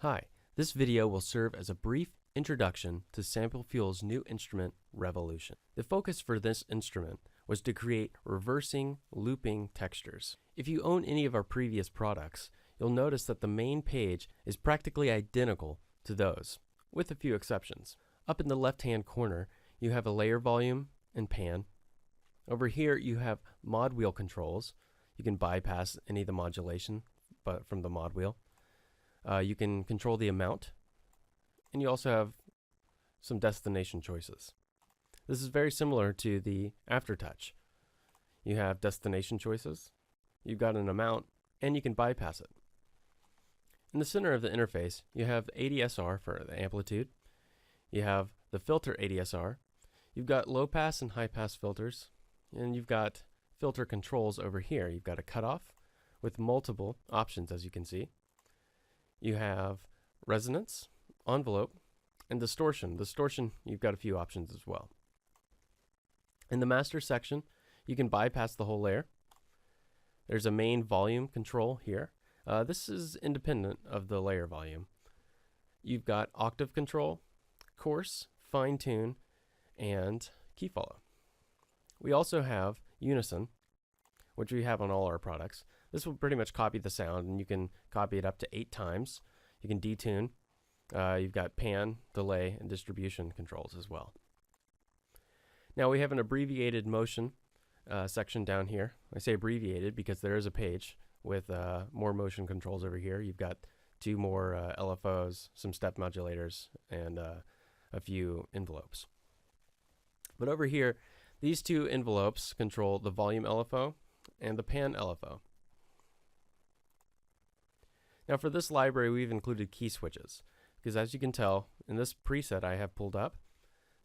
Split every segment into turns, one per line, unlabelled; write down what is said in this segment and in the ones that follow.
Hi, this video will serve as a brief introduction to Sample Fuel's new instrument, Revolution. The focus for this instrument was to create reversing, looping textures. If you own any of our previous products, you'll notice that the main page is practically identical to those, with a few exceptions. Up in the left-hand corner, you have a layer volume and pan. Over here, you have mod wheel controls. You can bypass any of the modulation from the mod wheel. You can control the amount, and you also have some destination choices. This is very similar to the aftertouch. You have destination choices, you've got an amount, and you can bypass it. In the center of the interface, you have ADSR for the amplitude. You have the filter ADSR. You've got low pass and high pass filters, and you've got filter controls over here. You've got a cutoff with multiple options, as you can see. You have resonance, envelope, and distortion. Distortion, you've got a few options as well. In the master section, you can bypass the whole layer. There's a main volume control here. This is independent of the layer volume. You've got octave control, coarse, fine tune, and key follow. We also have unison, which we have on all our products. This will pretty much copy the sound, and you can copy it up to 8 times. You can detune. You've got pan, delay, and distribution controls as well. Now we have an abbreviated motion section down here. I say abbreviated because there is a page with more motion controls over here. You've got 2 more LFOs, some step modulators, and a few envelopes. But over here, these 2 envelopes control the volume LFO and the pan LFO. Now for this library, we've included key switches, because as you can tell, in this preset I have pulled up,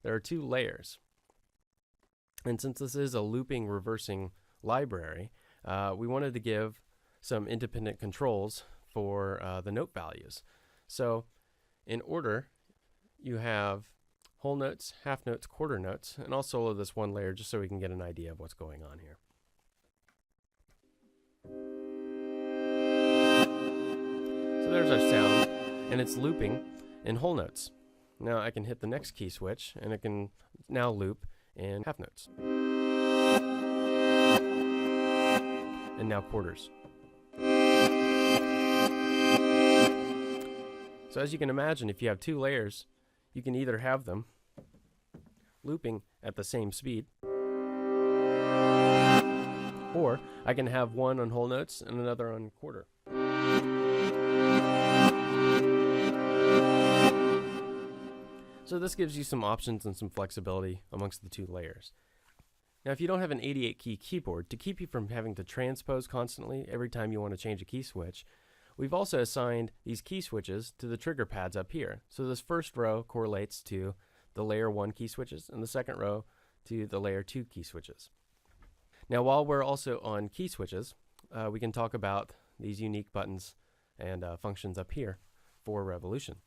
there are 2 layers. And since this is a looping reversing library, we wanted to give some independent controls for the note values. So in order, you have whole notes, half notes, quarter notes, and I'll solo this one layer just so we can get an idea of what's going on here. So there's our sound, and it's looping in whole notes. Now I can hit the next key switch, and it can now loop in half notes. And now quarters. So as you can imagine, if you have 2 layers, you can either have them looping at the same speed, or I can have one on whole notes and another on quarter. So this gives you some options and some flexibility amongst the 2 layers. Now if you don't have an 88 key keyboard, to keep you from having to transpose constantly every time you want to change a key switch, we've also assigned these key switches to the trigger pads up here. So this first row correlates to the layer 1 key switches, and the second row to the layer 2 key switches. Now while we're also on key switches, we can talk about these unique buttons and functions up here for Revolution.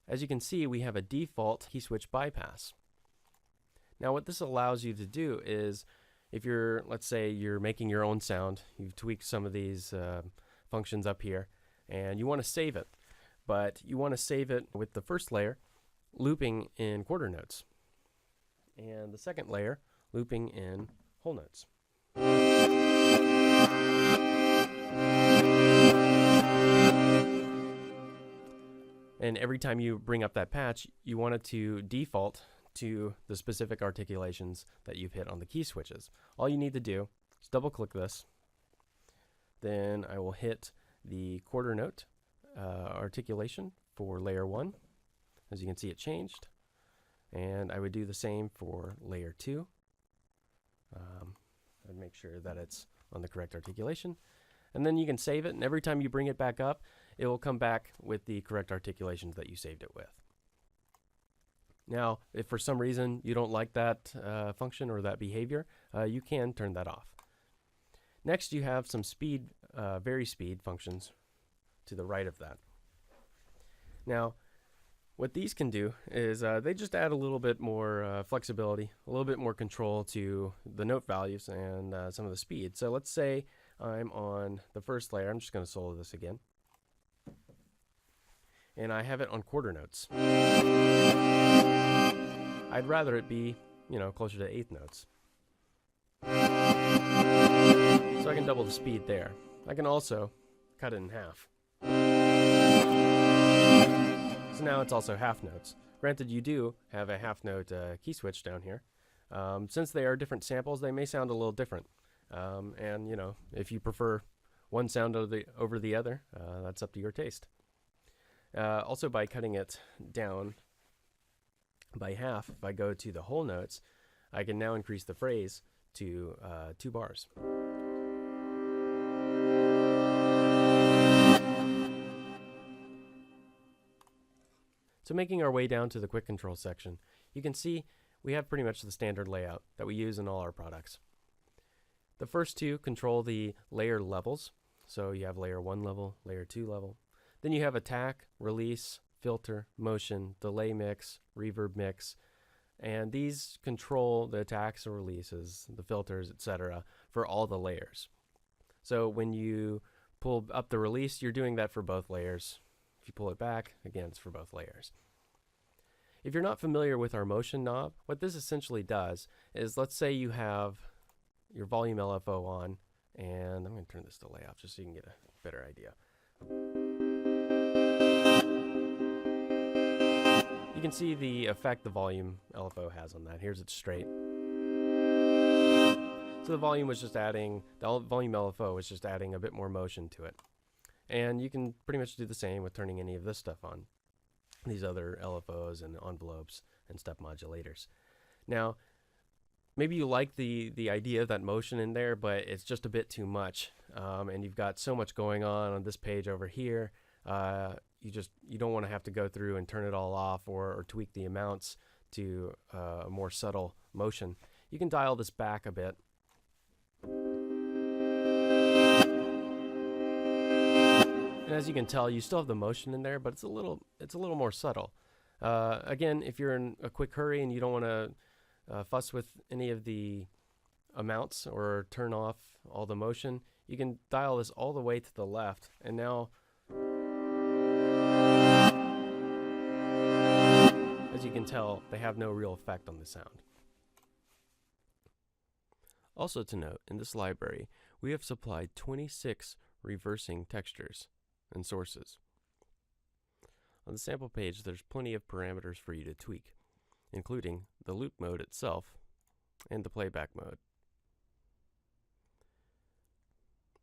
As you can see, we have a default key switch bypass. Now what this allows you to do is, if you're, let's say you're making your own sound, you've tweaked some of these functions up here, and you want to save it, but you want to save it with the first layer looping in quarter notes, and the second layer looping in whole notes. And every time you bring up that patch, you want it to default to the specific articulations that you've hit on the key switches. All you need to do is double click this. Then I will hit the quarter note articulation for layer 1. As you can see, it changed. And I would do the same for layer 2. I'd make sure that it's on the correct articulation. And then you can save it, and every time you bring it back up, it will come back with the correct articulations that you saved it with. Now, if for some reason you don't like that function or that behavior, you can turn that off. Next, you have some speed, vary speed functions to the right of that. Now, what these can do is they just add a little bit more flexibility, a little bit more control to the note values and some of the speed. So let's say I'm on the first layer. I'm just going to solo this again. and I have it on quarter notes. I'd rather it be, closer to eighth notes. So I can double the speed there. I can also cut it in half. So now it's also half notes. Granted, you do have a half note key switch down here. Since they are different samples, they may sound a little different. And if you prefer one sound over the other, that's up to your taste. Also, by cutting it down by half, if I go to the whole notes, I can now increase the phrase to 2 bars. So making our way down to the quick control section, you can see we have pretty much the standard layout that we use in all our products. The first two control the layer levels. So you have layer 1 level, layer 2 level. Then you have attack, release, filter, motion, delay mix, reverb mix, and these control the attacks and releases, the filters, etc. for all the layers. So when you pull up the release, you're doing that for both layers. If you pull it back, again, it's for both layers. If you're not familiar with our motion knob, what this essentially does is, let's say you have your volume LFO on, and I'm going to turn this delay off just so you can get a better idea. You can see the effect the volume LFO has on that. Here's it straight. So the volume LFO was just adding a bit more motion to it. And you can pretty much do the same with turning any of this stuff on. These other LFOs and envelopes and step modulators. Now, maybe you like the idea of that motion in there, but it's just a bit too much. And you've got so much going on this page over here. You don't want to have to go through and turn it all off or tweak the amounts to a more subtle motion. You can dial this back a bit. And as you can tell, you still have the motion in there, but it's a little more subtle. Again, if you're in a quick hurry and you don't want to fuss with any of the amounts or turn off all the motion, you can dial this all the way to the left, and now, as you can tell, they have no real effect on the sound. Also to note, in this library, we have supplied 26 reversing textures and sources. On the sample page, there's plenty of parameters for you to tweak, including the loop mode itself and the playback mode.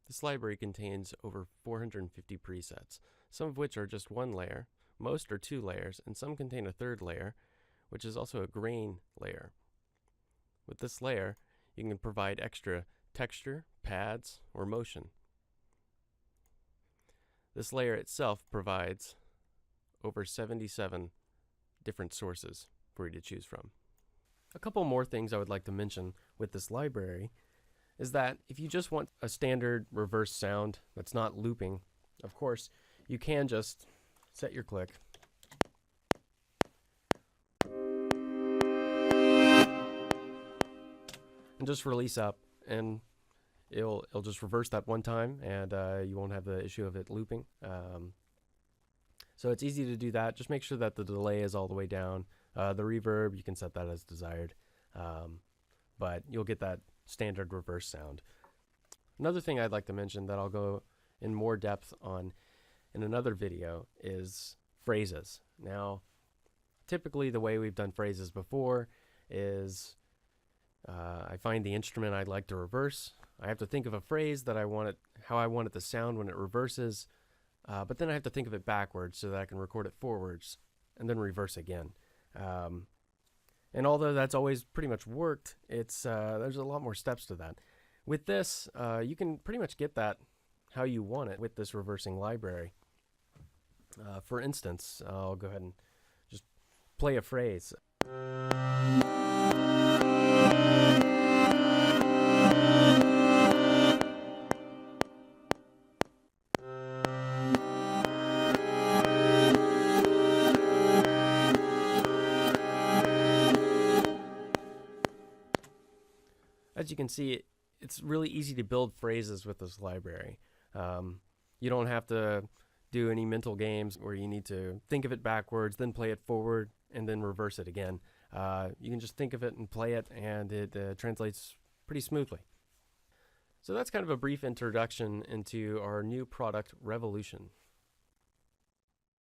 This library contains over 450 presets, some of which are just one layer, most are 2 layers, and some contain a 3rd layer, which is also a grain layer. With this layer, you can provide extra texture, pads, or motion. This layer itself provides over 77 different sources for you to choose from. A couple more things I would like to mention with this library is that if you just want a standard reverse sound that's not looping, of course, you can just set your click and just release up, and it'll just reverse that one time, and you won't have the issue of it looping. So it's easy to do that. Just make sure that the delay is all the way down. The reverb, you can set that as desired, but you'll get that standard reverse sound. Another thing I'd like to mention that I'll go in more depth on in another video is phrases. Now, typically the way we've done phrases before is I find the instrument I'd like to reverse. I have to think of a phrase that how I want it to sound when it reverses, but then I have to think of it backwards so that I can record it forwards and then reverse again. And although that's always pretty much worked, there's a lot more steps to that. With this, you can pretty much get that how you want it with this reversing library. For instance, I'll go ahead and just play a phrase. As you can see, it's really easy to build phrases with this library. You don't have to do any mental games where you need to think of it backwards, then play it forward, and then reverse it again. You can just think of it and play it, and it translates pretty smoothly. So that's kind of a brief introduction into our new product, Revolution.